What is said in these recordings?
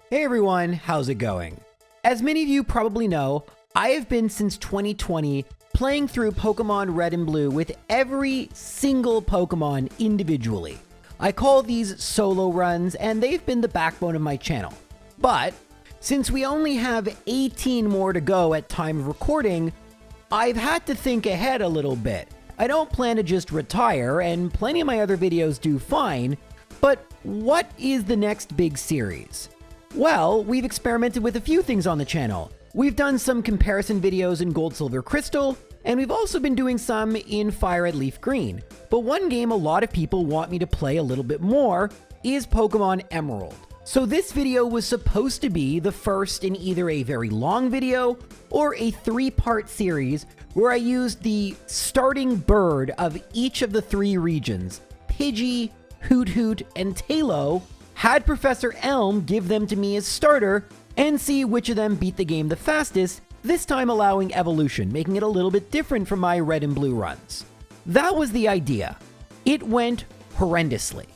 Hey everyone, how's it going? As many of you probably know, I have been since 2020 playing through Pokemon Red and Blue with every single Pokemon individually. I call these solo runs and they've been the backbone of my channel. But since we only have 18 more to go at time of recording, I've had to think ahead a little bit. I don't plan to just retire, and plenty of my other videos do fine, but what is the next big series? Well, we've experimented with a few things on the channel. We've done some comparison videos in Gold, Silver, Crystal, and we've also been doing some in FireRed, LeafGreen. But one game a lot of people want me to play a little bit more is Pokemon Emerald. So this video was supposed to be the first in either a very long video or a 3-part series where I used the starting bird of each of the 3 regions, Pidgey, Hoothoot, and Taillow, had Professor Elm give them to me as starter, and see which of them beat the game the fastest, this time allowing evolution, making it a little bit different from my Red and Blue runs. That was the idea. It went horrendously.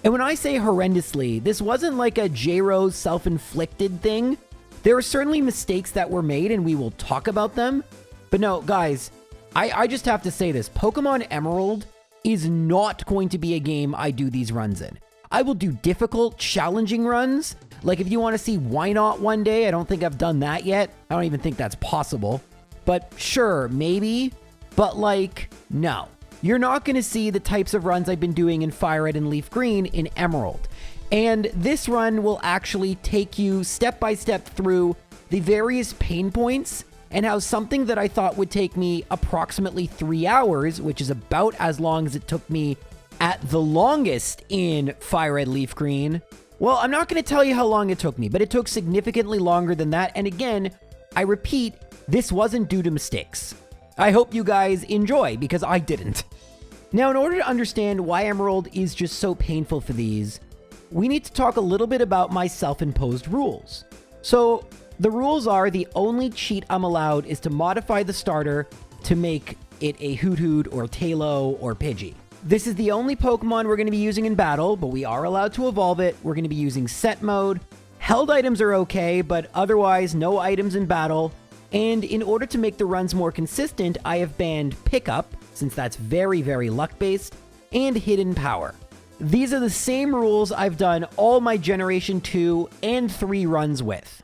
And when I say horrendously, this wasn't like a J-Rose self-inflicted thing. There are certainly mistakes that were made, and we will talk about them. But no, guys, I just have to say this. Pokemon Emerald is not going to be a game I do these runs in. I will do difficult, challenging runs. Like if you want to see Why Not one day, I don't think I've done that yet. I don't even think that's possible. But sure, maybe. But like, no. You're not going to see the types of runs I've been doing in FireRed and LeafGreen in Emerald. And this run will actually take you step by step through the various pain points and how something that I thought would take me approximately 3 hours, which is about as long as it took me at the longest in FireRed, LeafGreen. Well, I'm not going to tell you how long it took me, but it took significantly longer than that. And again, I repeat, this wasn't due to mistakes. I hope you guys enjoy, because I didn't. Now, in order to understand why Emerald is just so painful for these, we need to talk a little bit about my self-imposed rules. So, the rules are the only cheat I'm allowed is to modify the starter to make it a Hoothoot or Taillow or Pidgey. This is the only Pokemon we're going to be using in battle, but we are allowed to evolve it. We're going to be using set mode. Held items are okay, but otherwise no items in battle. And in order to make the runs more consistent, I have banned Pickup, since that's very, very luck-based, and Hidden Power. These are the same rules I've done all my Generation 2 and 3 runs with.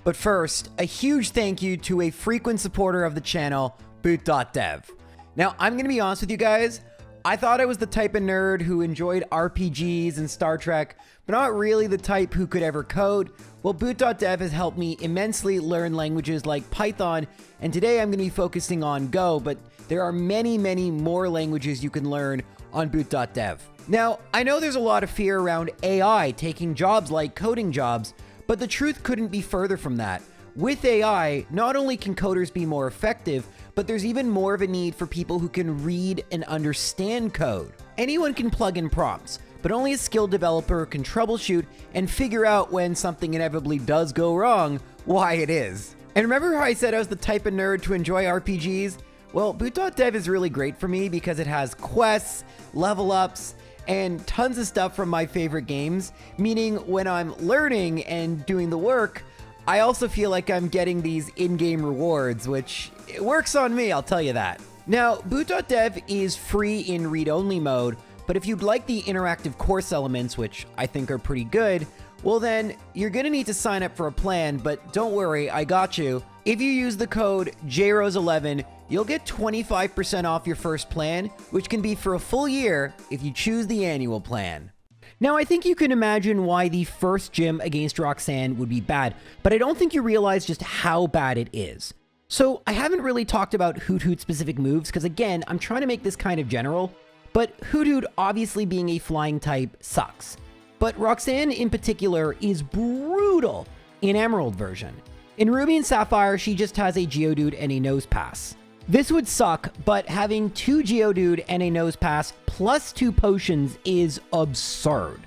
But first, a huge thank you to a frequent supporter of the channel, Boot.dev. Now, I'm going to be honest with you guys, I thought I was the type of nerd who enjoyed RPGs and Star Trek, but not really the type who could ever code. Well, Boot.dev has helped me immensely learn languages like Python, and today I'm going to be focusing on Go, but there are many, many more languages you can learn on Boot.dev. Now, I know there's a lot of fear around AI taking jobs like coding jobs, but the truth couldn't be further from that. With AI, not only can coders be more effective, but there's even more of a need for people who can read and understand code. Anyone can plug in prompts, but only a skilled developer can troubleshoot and figure out when something inevitably does go wrong, why it is. And remember how I said I was the type of nerd to enjoy RPGs? Well, Boot.dev is really great for me because it has quests, level ups, and tons of stuff from my favorite games, meaning when I'm learning and doing the work, I also feel like I'm getting these in-game rewards, which it works on me, I'll tell you that. Now, Boot.dev is free in read-only mode, but if you'd like the interactive course elements, which I think are pretty good, well then, you're gonna need to sign up for a plan, but don't worry, I got you. If you use the code JROSE11, you'll get 25% off your first plan, which can be for a full year if you choose the annual plan. Now, I think you can imagine why the first gym against Roxanne would be bad, but I don't think you realize just how bad it is. So, I haven't really talked about Hoothoot specific moves, because again, I'm trying to make this kind of general, but Hoothoot obviously being a flying type sucks. But Roxanne in particular is brutal in Emerald version. In Ruby and Sapphire, she just has a Geodude and a Nose Pass. This would suck, but having 2 Geodude and a Nose Pass plus 2 potions is absurd.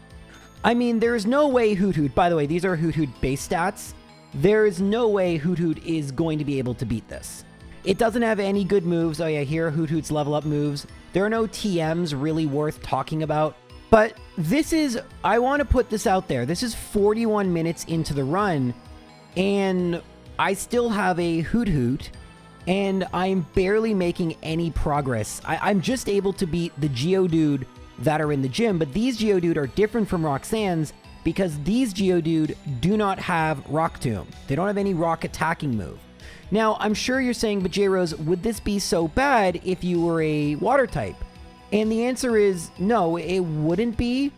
I mean, there's no way Hoothoot, by the way, these are Hoothoot base stats, there is no way Hoothoot is going to be able to beat this. It doesn't have any good moves. Oh yeah, here are Hoothoot's level up moves. There are no TMs really worth talking about. But this is, I want to put this out there. This is 41 minutes into the run, and I still have a Hoot Hoot, and I'm barely making any progress. I'm just able to beat the Geodude that are in the gym, but these Geodude are different from Roxanne's because these Geodude do not have Rock Tomb. They don't have any rock attacking move. Now, I'm sure you're saying, but J-Rose, would this be so bad if you were a water type? And the answer is no, it wouldn't be,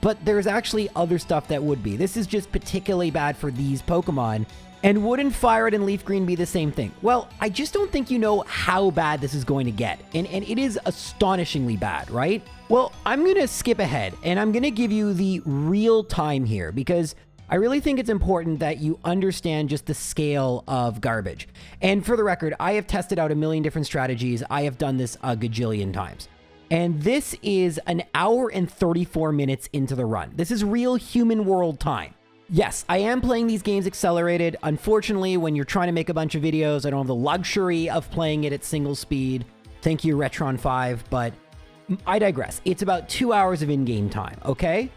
but there's actually other stuff that would be. This is just particularly bad for these Pokemon. And wouldn't FireRed and LeafGreen be the same thing? Well, I just don't think you know how bad this is going to get. And it is astonishingly bad, right? Well, I'm going to skip ahead and I'm going to give you the real time here because I really think it's important that you understand just the scale of garbage. And for the record, I have tested out a million different strategies. I have done this a gajillion times. And this is an hour and 34 minutes into the run. This is real human world time. Yes, I am playing these games accelerated. Unfortunately, when you're trying to make a bunch of videos, I don't have the luxury of playing it at single speed. Thank you, Retron 5, but I digress. It's about 2 hours of in-game time, okay?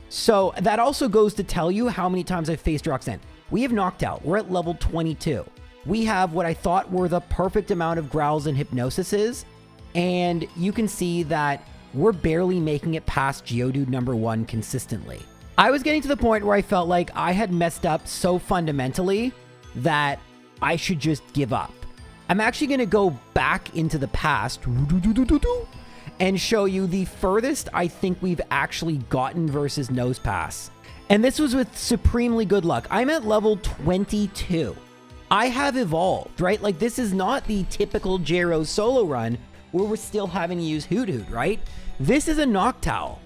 So that also goes to tell you how many times I've faced Roxanne. We have knocked out. We're at level 22. We have what I thought were the perfect amount of growls and hypnosises, and you can see that we're barely making it past Geodude number 1 consistently. I was getting to the point where I felt like I had messed up so fundamentally that I should just give up. I'm actually going to go back into the past and show you the furthest I think we've actually gotten versus Nosepass. And this was with supremely good luck. I'm at level 22. I have evolved, right? Like, this is not the typical J-Rose solo run where we're still having to use Hoot Hoot, right? This is a Noctowl.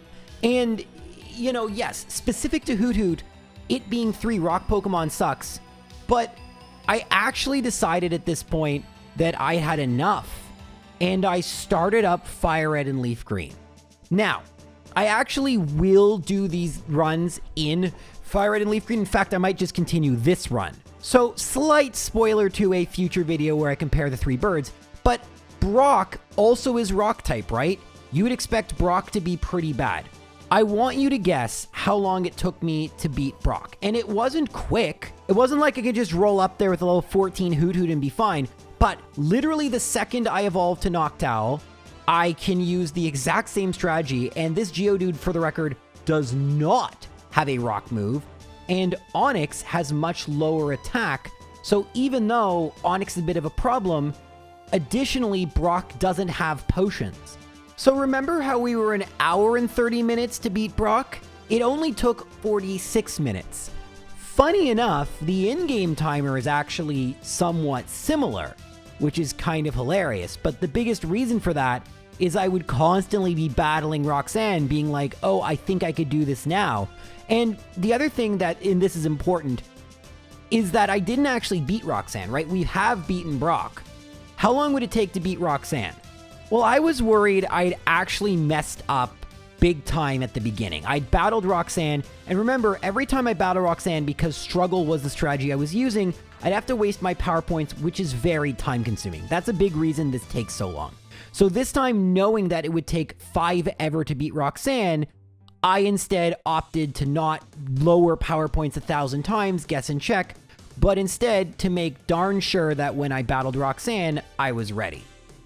And you know, yes, specific to Hoot Hoot, it being 3 rock Pokemon sucks, but I actually decided at this point that I had enough, and I started up FireRed and LeafGreen. Now, I actually will do these runs in FireRed and LeafGreen. In fact, I might just continue this run. So, slight spoiler to a future video where I compare the 3 birds, but Brock also is rock type, right? You would expect Brock to be pretty bad. I want you to guess how long it took me to beat Brock. And it wasn't quick. It wasn't like I could just roll up there with a level 14 Hoot Hoot and be fine. But literally the second I evolved to Noctowl, I can use the exact same strategy. And this Geodude, for the record, does not have a rock move. And Onix has much lower attack. So even though Onix is a bit of a problem, additionally, Brock doesn't have potions. So remember how we were an hour and 30 minutes to beat Brock? It only took 46 minutes. Funny enough, the in-game timer is actually somewhat similar, which is kind of hilarious. But the biggest reason for that is I would constantly be battling Roxanne, being like, oh, I think I could do this now. And the other thing that in this is important is that I didn't actually beat Roxanne, right? We have beaten Brock. How long would it take to beat Roxanne? Well, I was worried I'd actually messed up big time at the beginning. I'd battled Roxanne, and remember, every time I battled Roxanne, because Struggle was the strategy I was using, I'd have to waste my power points, which is very time consuming. That's a big reason this takes so long. So this time, knowing that it would take 5 ever to beat Roxanne, I instead opted to not lower power points 1,000 times, guess and check, but instead to make darn sure that when I battled Roxanne, I was ready.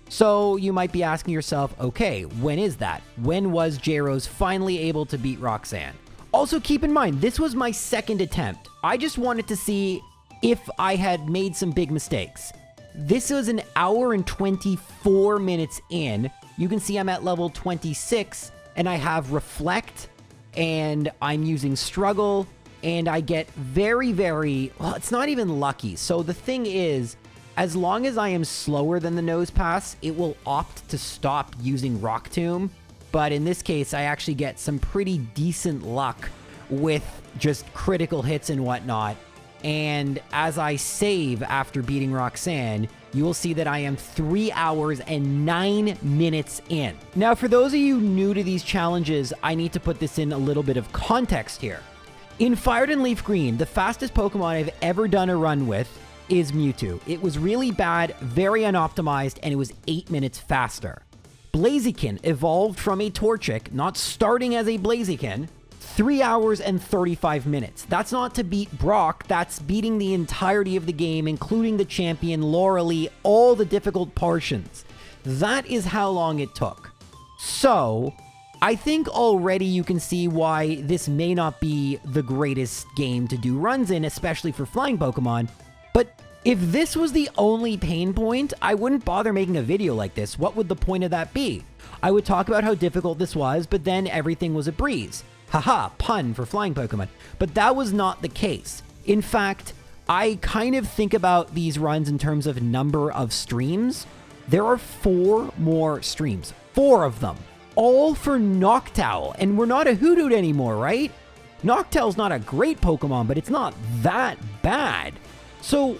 So you might be asking yourself, okay, when is that? When was J-Rose finally able to beat Roxanne? Also keep in mind, this was my second attempt. I just wanted to see if I had made some big mistakes. This was an hour and 24 minutes in. You can see I'm at level 26 and I have Reflect and I'm using Struggle and I get very, well, it's not even lucky. So the thing is, as long as I am slower than the Nosepass, it will opt to stop using Rock Tomb. But in this case, I actually get some pretty decent luck with just critical hits and whatnot. And as I save after beating Roxanne, you will see that I am 3 hours and 9 minutes in. Now, for those of you new to these challenges, I need to put this in a little bit of context here. In FireRed and LeafGreen, the fastest Pokemon I've ever done a run with is Mewtwo. It was really bad, very unoptimized, and it was 8 minutes faster. Blaziken evolved from a Torchic, not starting as a Blaziken, 3 hours and 35 minutes. That's not to beat Brock, that's beating the entirety of the game, including the champion, Laurelie, all the difficult portions. That is how long it took. So, I think already you can see why this may not be the greatest game to do runs in, especially for flying Pokemon. But if this was the only pain point, I wouldn't bother making a video like this. What would the point of that be? I would talk about how difficult this was, but then everything was a breeze. Haha, pun for flying Pokemon. But that was not the case. In fact, I kind of think about these runs in terms of number of streams. There are 4 more streams. 4 of them. All for Noctowl. And we're not a Hoothoot anymore, right? Noctowl's not a great Pokemon, but it's not that bad. So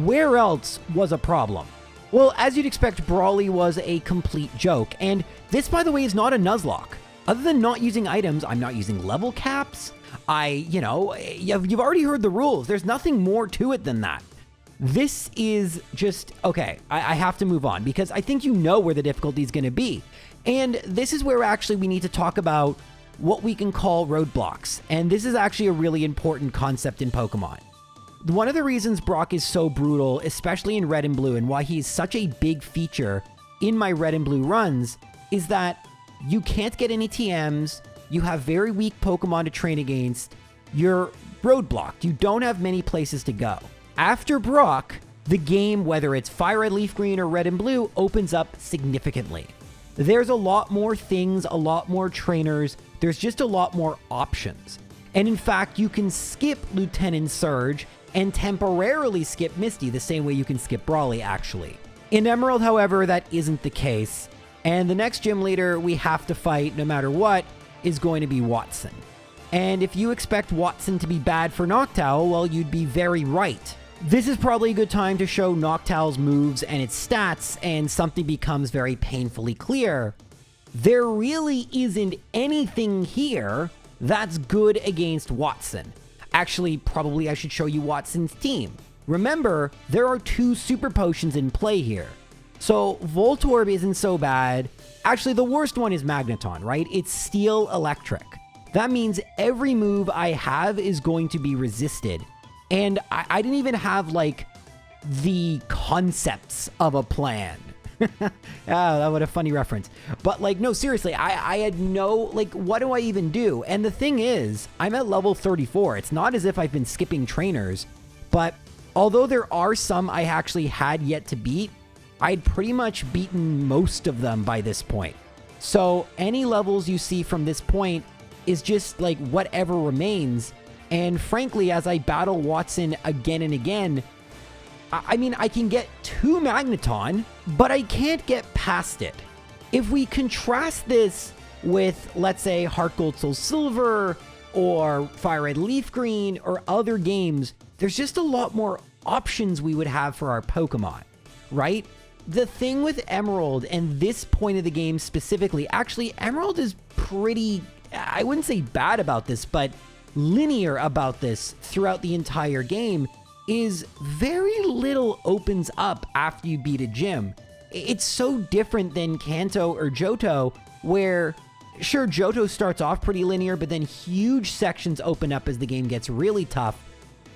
where else was a problem? Well, as you'd expect, Brawly was a complete joke. And this, by the way, is not a Nuzlocke. Other than not using items, I'm not using level caps. You've already heard the rules. There's nothing more to it than that. This is just, okay, I have to move on because I think you know where the difficulty is going to be. And this is where actually we need to talk about what we can call roadblocks. And this is actually a really important concept in Pokemon. One of the reasons Brock is so brutal, especially in Red and Blue, and why he's such a big feature in my Red and Blue runs, is that you can't get any TMs, you have very weak Pokemon to train against, you're roadblocked, you don't have many places to go. After Brock, the game, whether it's FireRed, LeafGreen, or Red and Blue, opens up significantly. There's a lot more things, a lot more trainers, there's just a lot more options. And in fact, you can skip Lieutenant Surge and temporarily skip Misty the same way you can skip Brawly, actually. In Emerald, however, that isn't the case. And the next gym leader we have to fight, no matter what, is going to be Watson. And if you expect Watson to be bad for Noctowl, well, you'd be very right. This is probably a good time to show Noctowl's moves and its stats, and something becomes very painfully clear. There really isn't anything here that's good against Watson. Actually, probably I should show you Watson's team. Remember, there are 2 super potions in play here. So Voltorb isn't so bad. Actually, the worst one is Magneton, right? It's Steel Electric. That means every move I have is going to be resisted. And I didn't even have, like, the concepts of a plan. Oh, what a funny reference. But, like, no, seriously, I had no, like, what do I even do? And the thing is, I'm at level 34. It's not as if I've been skipping trainers. But although there are some I actually had yet to beat, I'd pretty much beaten most of them by this point. So any levels you see from this point is just like whatever remains. And frankly, as I battle Watson again and again, I mean, I can get to Magneton, but I can't get past it. If we contrast this with, let's say, Heart Gold Soul Silver or FireRed LeafGreen or other games, there's just a lot more options we would have for our Pokemon, right? The thing with Emerald and this point of the game specifically, actually, Emerald is pretty, I wouldn't say bad about this, but linear about this throughout the entire game, is very little opens up after you beat a gym. It's so different than Kanto or Johto, where, sure, Johto starts off pretty linear, but then huge sections open up as the game gets really tough.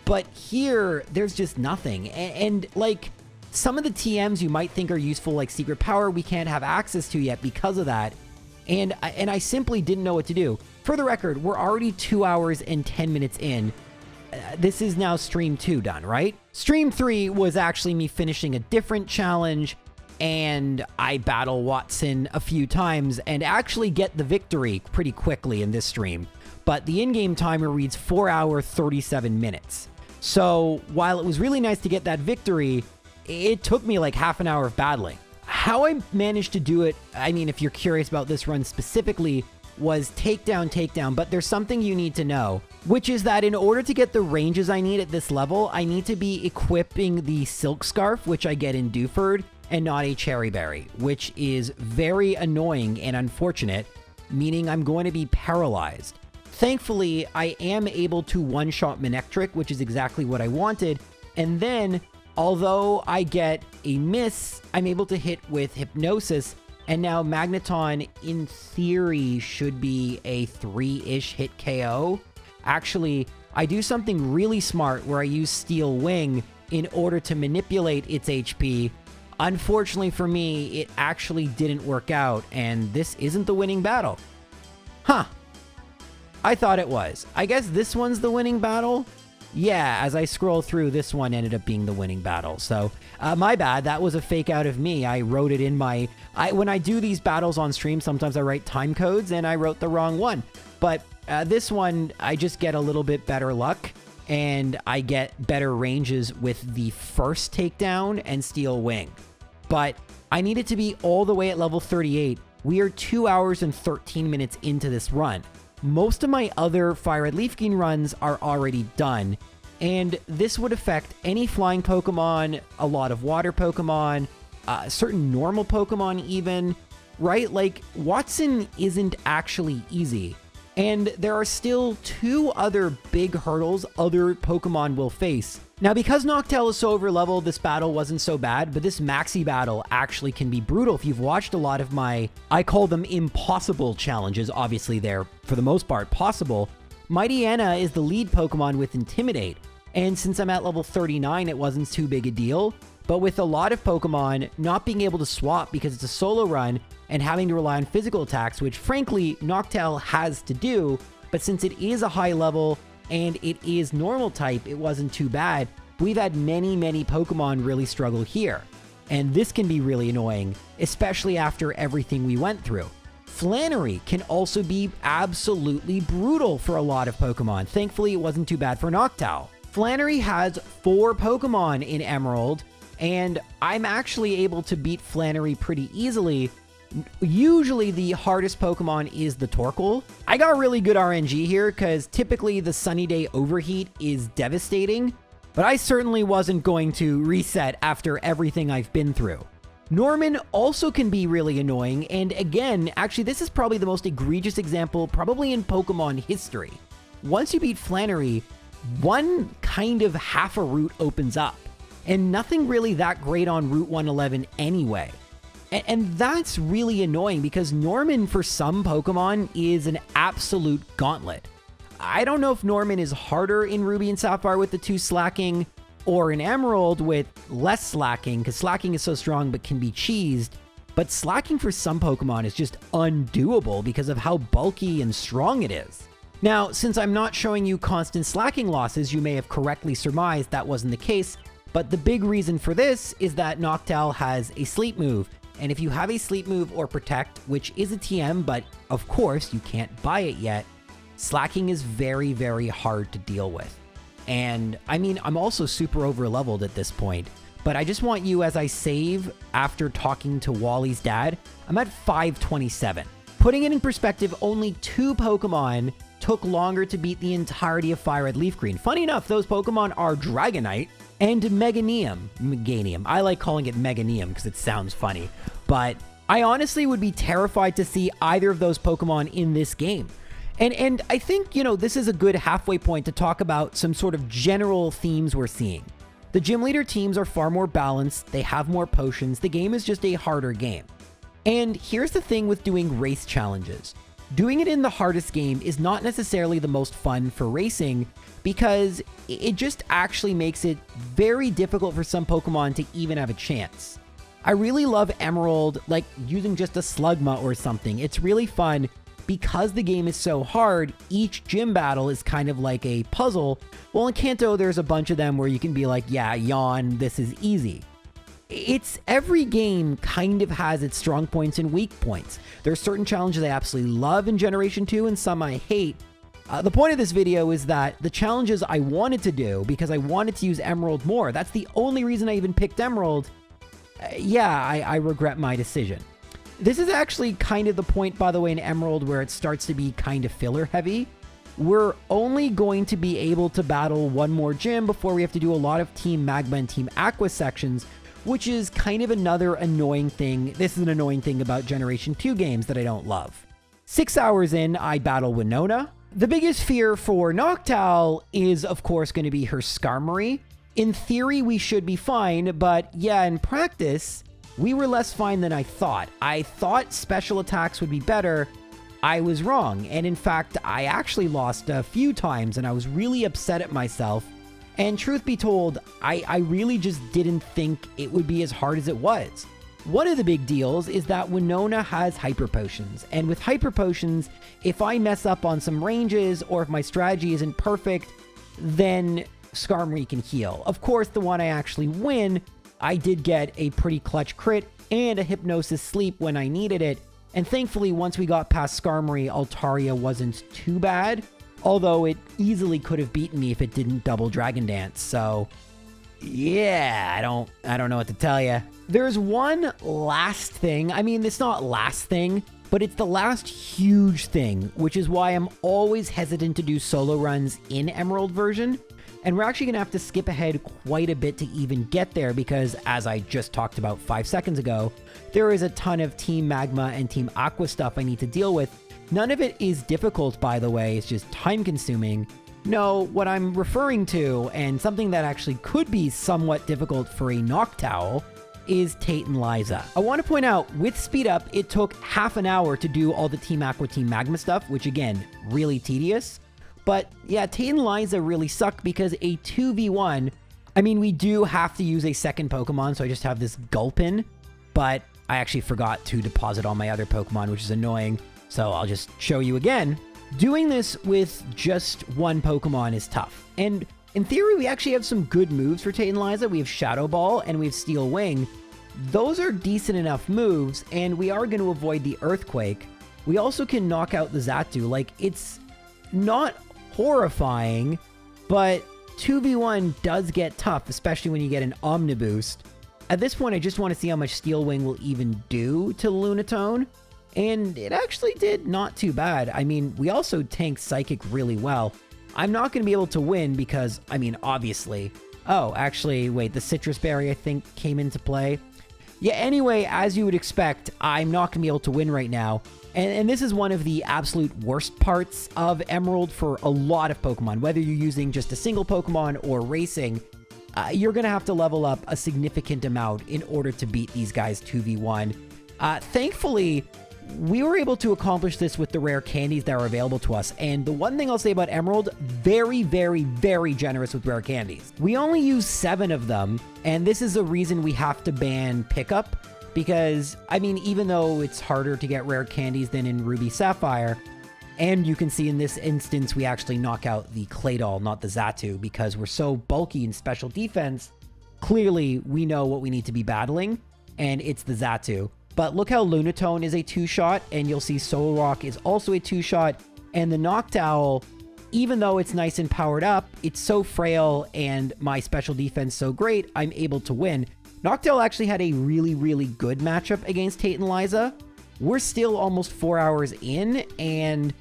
But here, there's just nothing. And like, some of the TMs you might think are useful, like Secret Power, we can't have access to yet because of that. And I simply didn't know what to do. For the record, we're already 2 hours and 10 minutes in. This is now stream 2 done, right? Stream 3 was actually me finishing a different challenge, and I battle Watson a few times and actually get the victory pretty quickly in this stream. But the in-game timer reads 4 hours, 37 minutes. So while it was really nice to get that victory, it took me like half an hour of battling. How I managed to do it, I mean, if you're curious about this run specifically, was takedown, but there's something you need to know, which is that in order to get the ranges I need at this level, I need to be equipping the Silk Scarf, which I get in Dewford, and not a Cherry Berry, which is very annoying and unfortunate, meaning I'm going to be paralyzed. Thankfully, I am able to one-shot Manectric, which is exactly what I wanted, and then, although I get a miss, I'm able to hit with Hypnosis, And now Magneton, in theory, should be a 3-ish hit KO. Actually, I do something really smart where I use Steel Wing in order to manipulate its HP. Unfortunately for me, it actually didn't work out, and this isn't the winning battle. Huh. I thought it was. I guess this one's the winning battle? Yeah, as I scroll through, this one ended up being the winning battle. So, my bad. That was a fake out of me. I wrote it in my... when I do these battles on stream, sometimes I write time codes, and I wrote the wrong one. But this one, I just get a little bit better luck, and I get better ranges with the first takedown and Steel Wing. But I need it to be all the way at level 38. We are 2 hours and 13 minutes into this run. Most of my other FireRed LeafGreen runs are already done, and this would affect any flying Pokemon, a lot of water Pokemon, certain normal Pokemon even, right? Like, Watson isn't actually easy, and there are still 2 other big hurdles other Pokemon will face. Now, because Noctowl is so overleveled, this battle wasn't so bad, but this Maxi battle actually can be brutal. If you've watched a lot of my, I call them impossible challenges, obviously they're, for the most part, possible. Mighty Anna is the lead Pokemon with Intimidate, and since I'm at level 39, it wasn't too big a deal. But with a lot of Pokemon not being able to swap because it's a solo run, and having to rely on physical attacks, which frankly, Noctowl has to do, but since it is a high level, and it is normal type, it wasn't too bad. We've had many Pokemon really struggle here, and this can be really annoying, especially after everything we went through. Flannery can also be absolutely brutal for a lot of Pokemon. Thankfully, it wasn't too bad for Noctowl. Flannery has 4 Pokemon in Emerald, and I'm actually able to beat Flannery pretty easily. Usually the hardest Pokemon is the Torkoal. I got really good RNG here because typically the Sunny Day Overheat is devastating, but I certainly wasn't going to reset after everything I've been through. Norman also can be really annoying, and again, actually this is probably the most egregious example probably in Pokemon history. Once you beat Flannery, one kind of half a route opens up, and nothing really that great on Route 111 anyway. And that's really annoying because Norman for some Pokemon is an absolute gauntlet. I don't know if Norman is harder in Ruby and Sapphire with the 2 slacking or in Emerald with less slacking, because slacking is so strong but can be cheesed. But slacking for some Pokemon is just undoable because of how bulky and strong it is. Now, since I'm not showing you constant slacking losses, you may have correctly surmised that wasn't the case, but the big reason for this is that Noctowl has a sleep move. And if you have a sleep move or protect, which is a TM, but of course you can't buy it yet, slacking is very hard to deal with. And I mean, I'm also super over leveled at this point, but I just want you, as I save after talking to Wally's dad, I'm at 527. Putting it in perspective, only 2 Pokemon took longer to beat the entirety of FireRed LeafGreen. Funny enough, those Pokemon are Dragonite and Meganium. I like calling it Meganium because it sounds funny, but I honestly would be terrified to see either of those Pokemon in this game. And I think, you know, this is a good halfway point to talk about some sort of general themes we're seeing. The gym leader teams are far more balanced, they have more potions, the game is just a harder game. And here's the thing with doing race challenges. Doing it in the hardest game is not necessarily the most fun for racing because it just actually makes it very difficult for some Pokemon to even have a chance. I really love Emerald, like using just a Slugma or something. It's really fun because the game is so hard. Each gym battle is kind of like a puzzle. Well, in Kanto, there's a bunch of them where you can be like, yeah, yawn, this is easy. It's every game kind of has its strong points and weak points. There are certain challenges I absolutely love in Generation 2 and some I hate. The point of this video is that the challenges I wanted to do, because I wanted to use Emerald more, that's the only reason I even picked Emerald. I regret my decision. This is actually kind of the point, by the way, in Emerald where it starts to be kind of filler heavy. We're only going to be able to battle one more gym before we have to do a lot of Team Magma and Team Aqua sections, which is kind of another annoying thing. This is an annoying thing about Generation 2 games that I don't love. 6 hours in, I battle Winona. The biggest fear for Noctowl is, of course, going to be her Skarmory. In theory, we should be fine, but yeah, in practice, we were less fine than I thought. I thought special attacks would be better. I was wrong. And in fact, I actually lost a few times and I was really upset at myself. And truth be told, I really just didn't think it would be as hard as it was. One of the big deals is that Winona has hyper potions. And with hyper potions, if I mess up on some ranges or if my strategy isn't perfect, then Skarmory can heal. Of course, the one I actually win, I did get a pretty clutch crit and a Hypnosis Sleep when I needed it. And thankfully, once we got past Skarmory, Altaria wasn't too bad. Although it easily could have beaten me if it didn't double Dragon Dance. So yeah, I don't know what to tell you. There's one last thing. I mean, it's not last thing, but it's the last huge thing, which is why I'm always hesitant to do solo runs in Emerald version. And we're actually going to have to skip ahead quite a bit to even get there because, as I just talked about 5 seconds ago, there is a ton of Team Magma and Team Aqua stuff I need to deal with. None of it is difficult, by the way. It's just time-consuming. No, what I'm referring to, and something that actually could be somewhat difficult for a Noctowl, is Tate and Liza. I want to point out, with Speed Up, it took half an hour to do all the Team Aqua, Team Magma stuff, which again, really tedious. But yeah, Tate and Liza really suck because a 2v1, I mean, we do have to use a second Pokemon, so I just have this Gulpin, but I actually forgot to deposit all my other Pokemon, which is annoying, so I'll just show you again. Doing this with just one Pokemon is tough. And in theory, we actually have some good moves for Tate and Liza. We have Shadow Ball and we have Steel Wing. Those are decent enough moves, and we are going to avoid the Earthquake. We also can knock out the Xatu. Like, it's not horrifying, but 2v1 does get tough, especially when you get an Omniboost. At this point, I just want to see how much Steel Wing will even do to Lunatone. And it actually did not too bad. I mean, we also tanked Psychic really well. I'm not going to be able to win because, I mean, obviously. Oh, actually, wait, the Citrus Berry, I think, came into play. Yeah, anyway, as you would expect, I'm not going to be able to win right now. And this is one of the absolute worst parts of Emerald for a lot of Pokemon. Whether you're using just a single Pokemon or racing, you're going to have to level up a significant amount in order to beat these guys 2v1. Thankfully, we were able to accomplish this with the rare candies that are available to us. And the one thing I'll say about Emerald, very, very, very generous with rare candies. We only use 7 of them, and this is the reason we have to ban pickup. Because, I mean, even though it's harder to get rare candies than in Ruby Sapphire, and you can see in this instance, we actually knock out the Claydol, not the Xatu, because we're so bulky in special defense, clearly we know what we need to be battling, and it's the Xatu. But look how Lunatone is a 2-shot, and you'll see Solrock is also a 2-shot, and the Noctowl, even though it's nice and powered up, it's so frail, and my special defense so great, I'm able to win. Noctowl actually had a really, really good matchup against Tate and Liza. We're still almost 4 hours in, and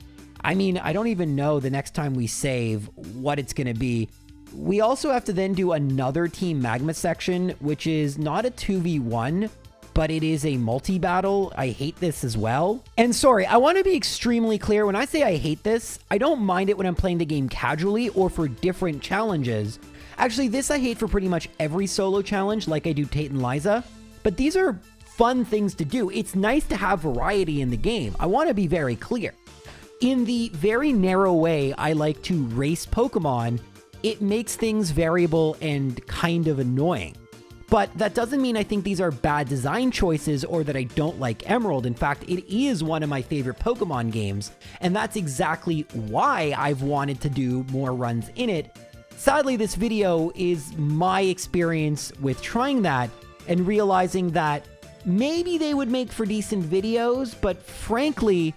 I mean, I don't even know the next time we save what it's going to be. We also have to then do another Team Magma section, which is not a 2v1, but it is a multi-battle. I hate this as well. And sorry, I want to be extremely clear. When I say I hate this, I don't mind it when I'm playing the game casually or for different challenges. Actually, this I hate for pretty much every solo challenge, like I do Tate and Liza. But these are fun things to do. It's nice to have variety in the game. I want to be very clear. In the very narrow way I like to race Pokemon, it makes things variable and kind of annoying. But that doesn't mean I think these are bad design choices or that I don't like Emerald. In fact, it is one of my favorite Pokemon games, and that's exactly why I've wanted to do more runs in it. Sadly, this video is my experience with trying that and realizing that maybe they would make for decent videos, but frankly,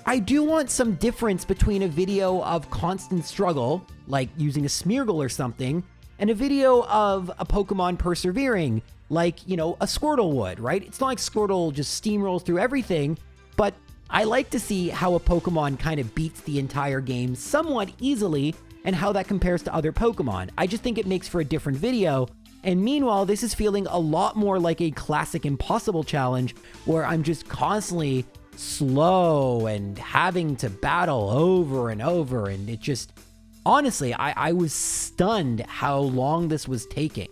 I do want some difference between a video of constant struggle, like using a Smeargle or something, and a video of a Pokemon persevering, like, you know, a Squirtle would, right? It's not like Squirtle just steamrolls through everything, but I like to see how a Pokemon kind of beats the entire game somewhat easily and how that compares to other Pokemon. I just think it makes for a different video. And meanwhile, this is feeling a lot more like a classic Impossible challenge where I'm just constantly slow and having to battle over and over, and it just... Honestly, I was stunned how long this was taking.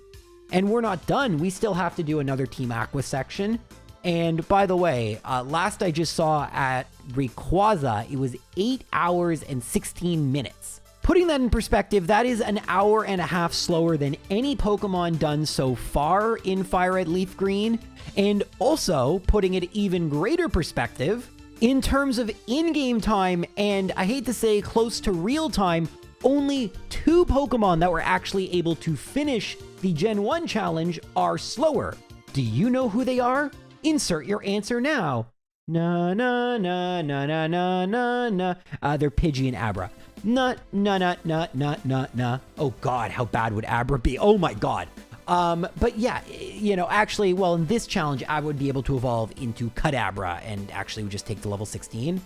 And we're not done. We still have to do another Team Aqua section. And by the way, last I just saw at Rayquaza, it was 8 hours and 16 minutes. Putting that in perspective, that is an hour and a half slower than any Pokemon done so far in FireRed LeafGreen. And also, putting it even greater perspective, in terms of in-game time, and I hate to say close to real time, only 2 Pokemon that were actually able to finish the Gen 1 challenge are slower. Do you know who they are? Insert your answer now. Na na na na na na na na. They're Pidgey and Abra. Na na na na na na na. Oh god, how bad would Abra be? Oh my god. But yeah, you know, actually, well, in this challenge, Abra would be able to evolve into Kadabra and actually would just take to level 16.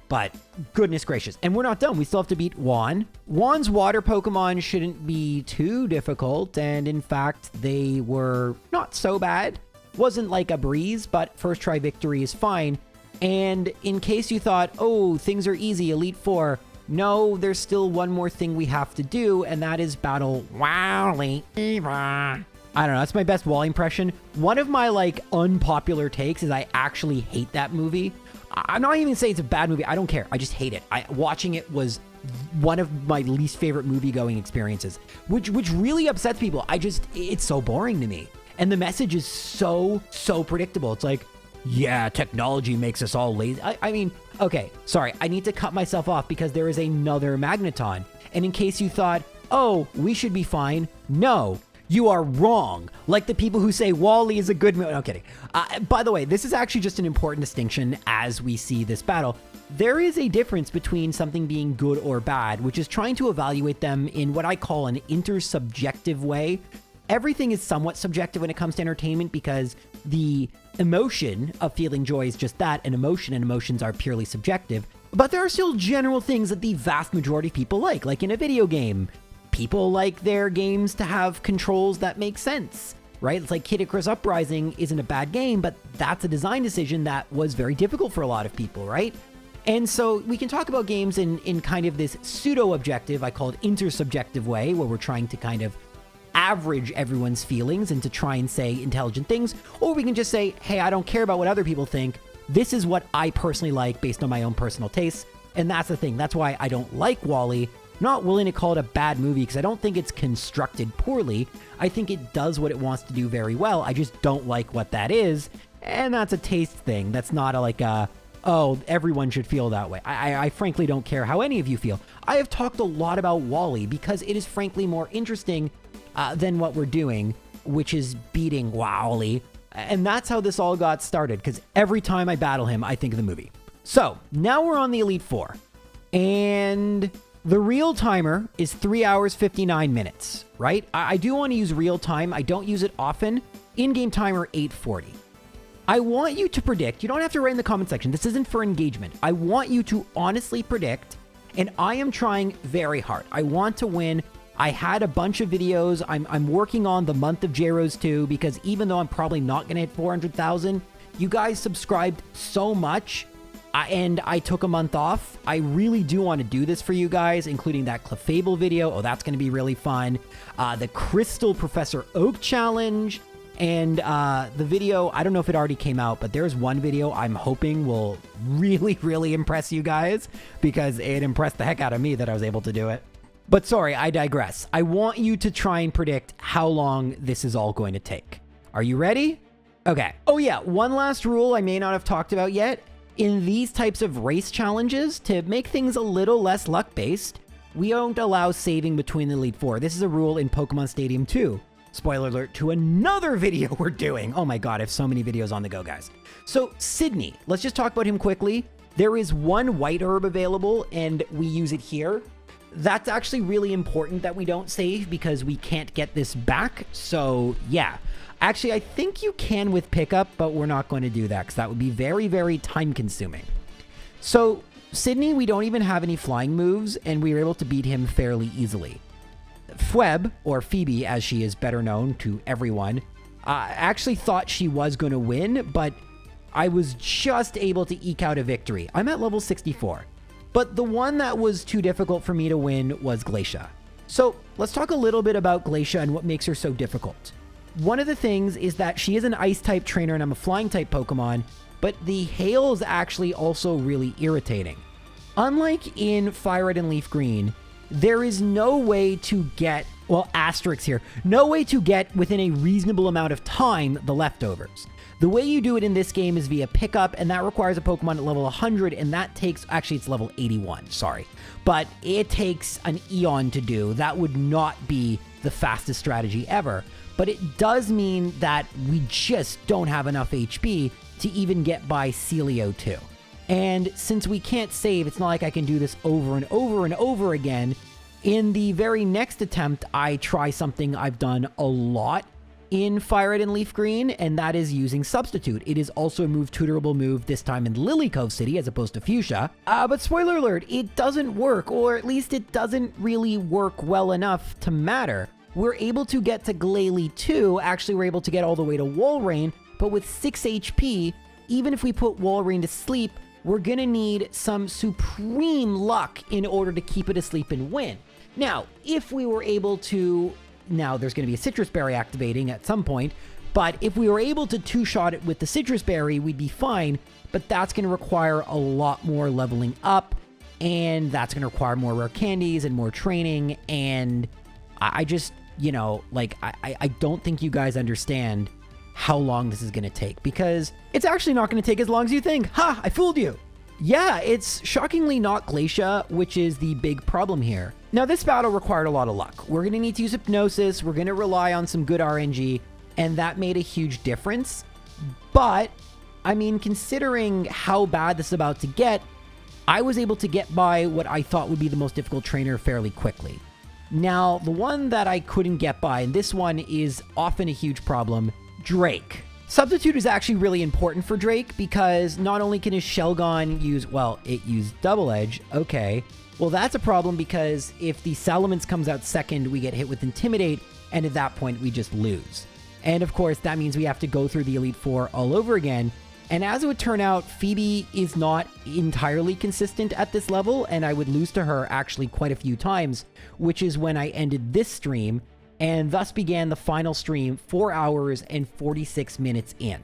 But goodness gracious. And we're not done. We still have to beat Juan. Juan's water Pokemon shouldn't be too difficult. And in fact, they were not so bad. Wasn't like a breeze, but first try victory is fine. And in case you thought, oh, things are easy, Elite Four. No, there's still one more thing we have to do, and that is battle Wally. I don't know, that's my best Wally impression. One of my, like, unpopular takes is I actually hate that movie. I'm not even saying it's a bad movie. I don't care. I just hate it. Watching it was one of my least favorite movie-going experiences, which really upsets people. It's so boring to me. And the message is so predictable. It's like, yeah, technology makes us all lazy. I mean, okay, sorry. I need to cut myself off because there is another Magneton. And in case you thought, oh, we should be fine. No, you are wrong. Like the people who say Wall-E is a good movie. No, kidding. By the way, this is actually just an important distinction as we see this battle. There is a difference between something being good or bad, which is trying to evaluate them in what I call an intersubjective way. Everything is somewhat subjective when it comes to entertainment because the emotion of feeling joy is just that, and emotions are purely subjective. But there are still general things that the vast majority of people like in a video game. People like their games to have controls that make sense, right? It's like Kid Icarus Uprising isn't a bad game, but that's a design decision that was very difficult for a lot of people, right? And so we can talk about games in kind of this pseudo-objective, I call it intersubjective way, where we're trying to kind of average everyone's feelings and to try and say intelligent things. Or we can just say, hey, I don't care about what other people think. This is what I personally like based on my own personal tastes. And that's the thing. That's why I don't like Wall-E. Not willing to call it a bad movie because I don't think it's constructed poorly. I think it does what it wants to do very well. I just don't like what that is. And that's a taste thing. That's not oh, everyone should feel that way. I frankly don't care how any of you feel. I have talked a lot about Wall-E because it is frankly more interesting than what we're doing, which is beating Wall-E. And that's how this all got started, because every time I battle him, I think of the movie. So, now we're on the Elite Four. And the real timer is 3 hours, 59 minutes, right? I do want to use real time. I don't use it often. In-game timer, 8:40. I want you to predict. You don't have to write in the comment section. This isn't for engagement. I want you to honestly predict, and I am trying very hard. I want to win. I had a bunch of videos. I'm working on the month of J-Rose 2 because even though I'm probably not going to hit 400,000, you guys subscribed so much and I took a month off. I really do want to do this for you guys, including that Clefable video. Oh, that's going to be really fun. The Crystal Professor Oak Challenge and the video, I don't know if it already came out, but there's one video I'm hoping will really impress you guys because it impressed the heck out of me that I was able to do it. But sorry, I digress. I want you to try and predict how long this is all going to take. Are you ready? Okay. Oh yeah, one last rule I may not have talked about yet. In these types of race challenges, to make things a little less luck-based, we don't allow saving between the Elite Four. This is a rule in Pokemon Stadium 2. Spoiler alert to another video we're doing. Oh my god, I have so many videos on the go, guys. So, Sydney, let's just talk about him quickly. There is one white herb available, and we use it here. That's actually really important that we don't save because we can't get this back. So yeah, actually I think you can with pickup, but we're not going to do that because that would be very time consuming. So Sydney, we don't even have any flying moves and we were able to beat him fairly easily. Phoebe, or Phoebe as she is better known to everyone, actually thought she was going to win, but I was just able to eke out a victory. I'm at level 64. But the one that was too difficult for me to win was Glacia. So let's talk a little bit about Glacia and what makes her so difficult. One of the things is that she is an ice-type trainer and I'm a flying-type Pokemon, but the hail is actually also really irritating. Unlike in FireRed and LeafGreen, there is no way to get, well, asterisks here, no way to get within a reasonable amount of time the leftovers. The way you do it in this game is via pickup, and that requires a Pokemon at level 100, and that takes, actually it's level 81, sorry. But it takes an eon to do. That would not be the fastest strategy ever. But it does mean that we just don't have enough HP to even get by Celio 2. And since we can't save, it's not like I can do this over and over and over again. In the very next attempt, I try something I've done a lot in FireRed and LeafGreen, and that is using Substitute. It is also a move tutorable move, this time in Lily Cove City as opposed to Fuchsia. But spoiler alert, it doesn't work, or at least it doesn't really work well enough to matter. We're able to get to Glalie 2, actually we're able to get all the way to Walrein, but with 6 HP, even if we put Walrein to sleep, we're gonna need some supreme luck in order to keep it asleep and win. Now, if we were able to, now there's gonna be a Citrus Berry activating at some point, but if we were able to two-shot it with the Citrus Berry, we'd be fine, but that's gonna require a lot more leveling up, and that's gonna require more rare candies and more training, and I just, you know, like, I don't think you guys understand how long this is going to take, because it's actually not going to take as long as you think. Ha! I fooled you! Yeah, it's shockingly not Glacia, which is the big problem here. Now, this battle required a lot of luck. We're going to need to use Hypnosis, we're going to rely on some good RNG, and that made a huge difference. But, I mean, considering how bad this is about to get, I was able to get by what I thought would be the most difficult trainer fairly quickly. Now, the one that I couldn't get by, and this one is often a huge problem, Drake. Substitute is actually really important for Drake because not only can his Shelgon use, well, it used Double Edge, okay. Well, that's a problem because if the Salamence comes out second, we get hit with Intimidate, and at that point, we just lose. And of course, that means we have to go through the Elite Four all over again. And as it would turn out, Phoebe is not entirely consistent at this level, and I would lose to her actually quite a few times, which is when I ended this stream, and thus began the final stream 4 hours and 46 minutes in.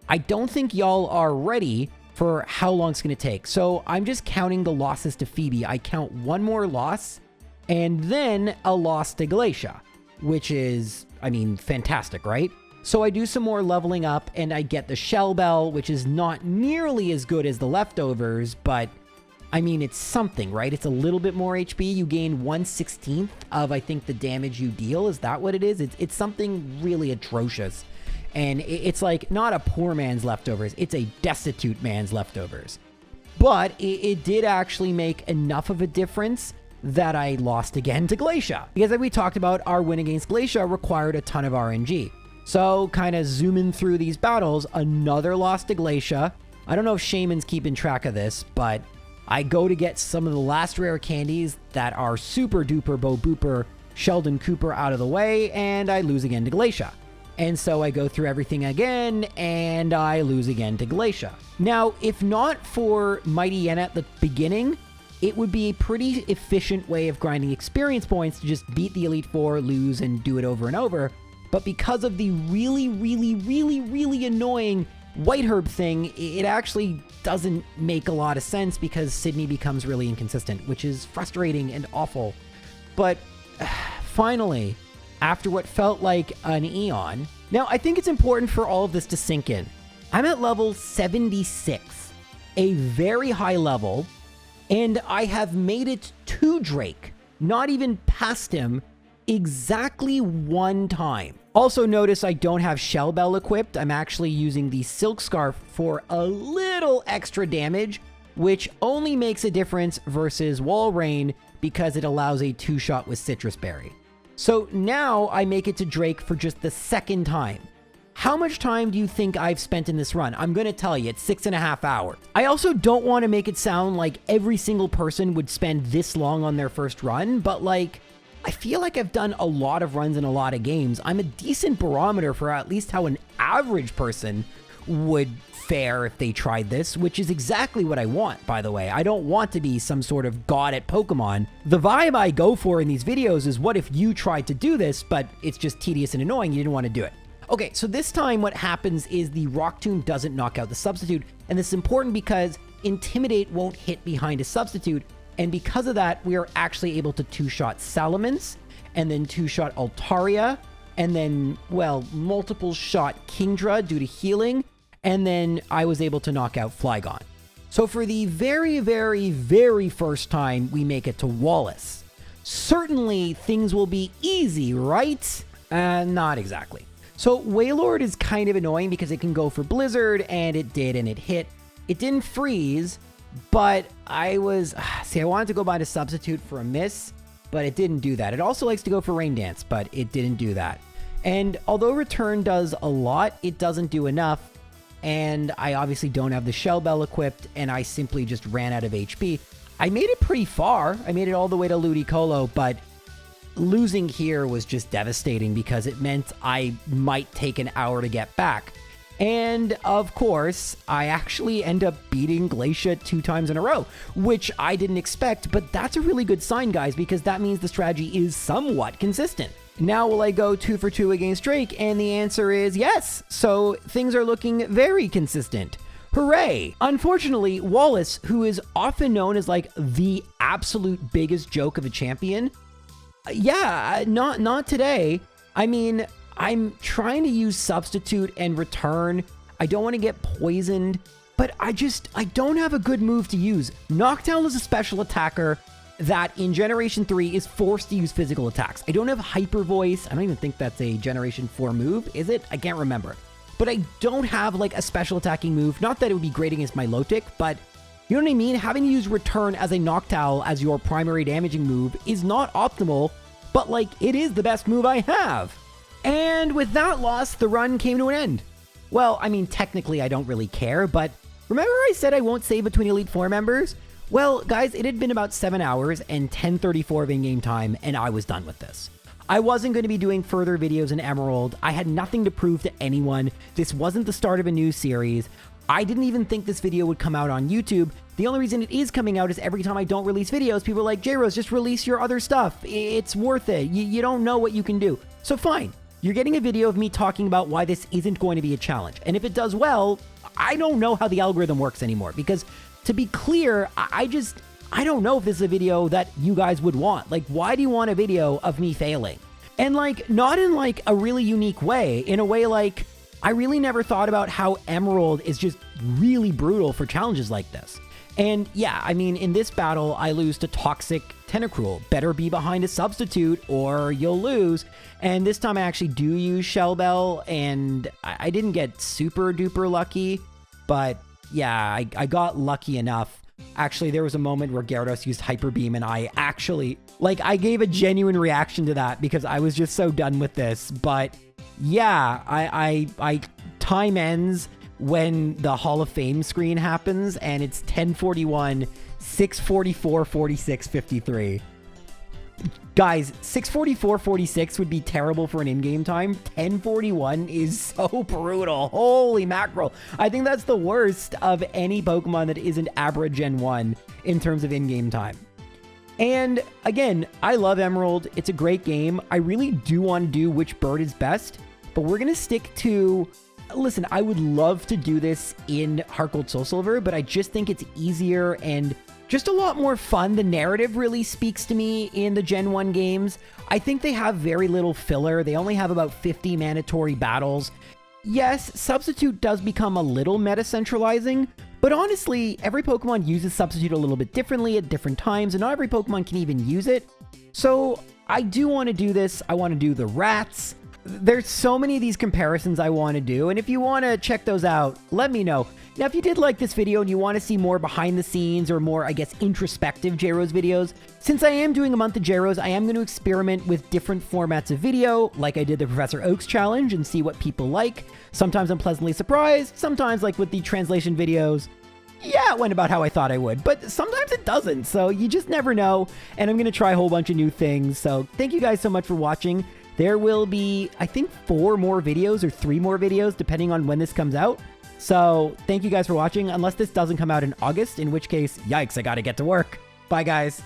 I don't think y'all are ready for how long it's going to take, so I'm just counting the losses to Phoebe. I count one more loss, and then a loss to Glacia, which is, I mean, fantastic, right? So I do some more leveling up, and I get the Shell Bell, which is not nearly as good as the leftovers, but I mean, it's something, right? It's a little bit more HP. You gain 1/16 of, I think, the damage you deal. Is that what it is? It's something really atrocious. And it's like not a poor man's leftovers. It's a destitute man's leftovers. But it did actually make enough of a difference that I lost again to Glacia. Because like we talked about, our win against Glacia required a ton of RNG. So kind of zooming through these battles, another loss to Glacia. I don't know if Shaman's keeping track of this, but I go to get some of the last rare candies that are super duper Bo Booper Sheldon Cooper out of the way, and I lose again to Glacia. And so I go through everything again, and I lose again to Glacia. Now, if not for Mighty Yenna at the beginning, it would be a pretty efficient way of grinding experience points to just beat the Elite Four, lose, and do it over and over. But because of the really, really, really, really annoying White Herb thing, it actually doesn't make a lot of sense because Sydney becomes really inconsistent, which is frustrating and awful. But finally, after what felt like an eon, now I think it's important for all of this to sink in. I'm at level 76, a very high level, and I have made it to Drake, not even past him, exactly one time. Also notice I don't have Shell Bell equipped. I'm actually using the Silk Scarf for a little extra damage, which only makes a difference versus Walrein because it allows a two-shot with Citrus Berry. So now I make it to Drake for just the second time. How much time do you think I've spent in this run? I'm going to tell you, it's 6.5 hours. I also don't want to make it sound like every single person would spend this long on their first run, but like, I feel like I've done a lot of runs in a lot of games. I'm a decent barometer for at least how an average person would fair if they tried this, which is exactly what I want, by the way. I don't want to be some sort of god at Pokemon. The vibe I go for in these videos is what if you tried to do this, but it's just tedious and annoying, you didn't want to do it. Okay, so this time what happens is the Rock Tomb doesn't knock out the Substitute, and this is important because Intimidate won't hit behind a Substitute, and because of that, we are actually able to two-shot Salamence, and then two-shot Altaria, and then, well, multiple shot Kingdra due to healing, and then I was able to knock out Flygon. So for the very, very, very first time we make it to Wallace, certainly things will be easy, right? Not exactly. So Wailord is kind of annoying because it can go for Blizzard, and it did, and it hit. It didn't freeze, but I wanted to go behind a Substitute for a miss, but it didn't do that. It also likes to go for Rain Dance, but it didn't do that. And although Return does a lot, it doesn't do enough, and I obviously don't have the Shell Bell equipped, and I simply just ran out of HP. I made it pretty far. I made it all the way to Ludicolo, but losing here was just devastating because it meant I might take an hour to get back. And of course, I actually end up beating Glacia 2 times in a row, which I didn't expect, but that's a really good sign, guys, because that means the strategy is somewhat consistent. Now will I go 2 for 2 against Drake? And the answer is yes. So things are looking very consistent. Hooray! Unfortunately, Wallace, who is often known as like the absolute biggest joke of a champion, not today. I mean, I'm trying to use Substitute and Return. I don't want to get poisoned, but I don't have a good move to use. Noctowl is a special attacker that in Generation 3 is forced to use physical attacks. I don't have Hyper Voice. I don't even think that's a Generation 4 move, is it? I can't remember. But I don't have like a special attacking move. Not that it would be great against my Milotic, but you know what I mean? Having to use Return as a Noctowl as your primary damaging move is not optimal, but like it is the best move I have. And with that loss, the run came to an end. Well, I mean, technically I don't really care, but remember I said I won't save between Elite Four members? Well, guys, it had been about 7 hours and 10:34 of in-game time, and I was done with this. I wasn't going to be doing further videos in Emerald. I had nothing to prove to anyone. This wasn't the start of a new series. I didn't even think this video would come out on YouTube. The only reason it is coming out is every time I don't release videos, people are like, J-Rose, just release your other stuff. It's worth it. You don't know what you can do. So fine. You're getting a video of me talking about why this isn't going to be a challenge. And if it does well, I don't know how the algorithm works anymore. Because to be clear, I don't know if this is a video that you guys would want. Like, why do you want a video of me failing? And like, not in like a really unique way, in a way like, I really never thought about how Emerald is just really brutal for challenges like this. And yeah, I mean, in this battle, I lose to Toxic Tentacruel. Better be behind a Substitute or you'll lose. And this time I actually do use Shell Bell, and I didn't get super duper lucky, but yeah, I got lucky enough. Actually, there was a moment where Gyarados used Hyper Beam, and I actually, like, I gave a genuine reaction to that because I was just so done with this. But yeah, I time ends when the Hall of Fame screen happens, and it's 10:41, 6:44, 46, 53. Guys, 6:44, 46 would be terrible for an in-game time. 10:41 is so brutal. Holy mackerel. I think that's the worst of any Pokemon that isn't Abra Gen 1 in terms of in-game time. And again, I love Emerald. It's a great game. I really do want to do which bird is best, but we're going to stick to... Listen, I would love to do this in Heart Gold Soul Silver, but I just think it's easier and just a lot more fun. The narrative really speaks to me in the Gen 1 games. I think they have very little filler. They only have about 50 mandatory battles. Yes, Substitute does become a little meta-centralizing, but honestly, every Pokemon uses Substitute a little bit differently at different times, and not every Pokemon can even use it. So I do want to do this. I want to do the rats. There's so many of these comparisons I want to do, and if you want to check those out, let me know. Now, if you did like this video and you want to see more behind the scenes or more, I guess, introspective J-Rose videos, since I am doing a month of J-Rose, I am going to experiment with different formats of video, like I did the Professor Oaks challenge, and see what people like. Sometimes I'm pleasantly surprised, sometimes, like with the translation videos, yeah, it went about how I thought I would, but sometimes it doesn't, so you just never know, and I'm going to try a whole bunch of new things. So thank you guys so much for watching. There will be, I think, 4 more videos or 3 more videos, depending on when this comes out. So thank you guys for watching, unless this doesn't come out in August, in which case, yikes, I gotta get to work. Bye, guys.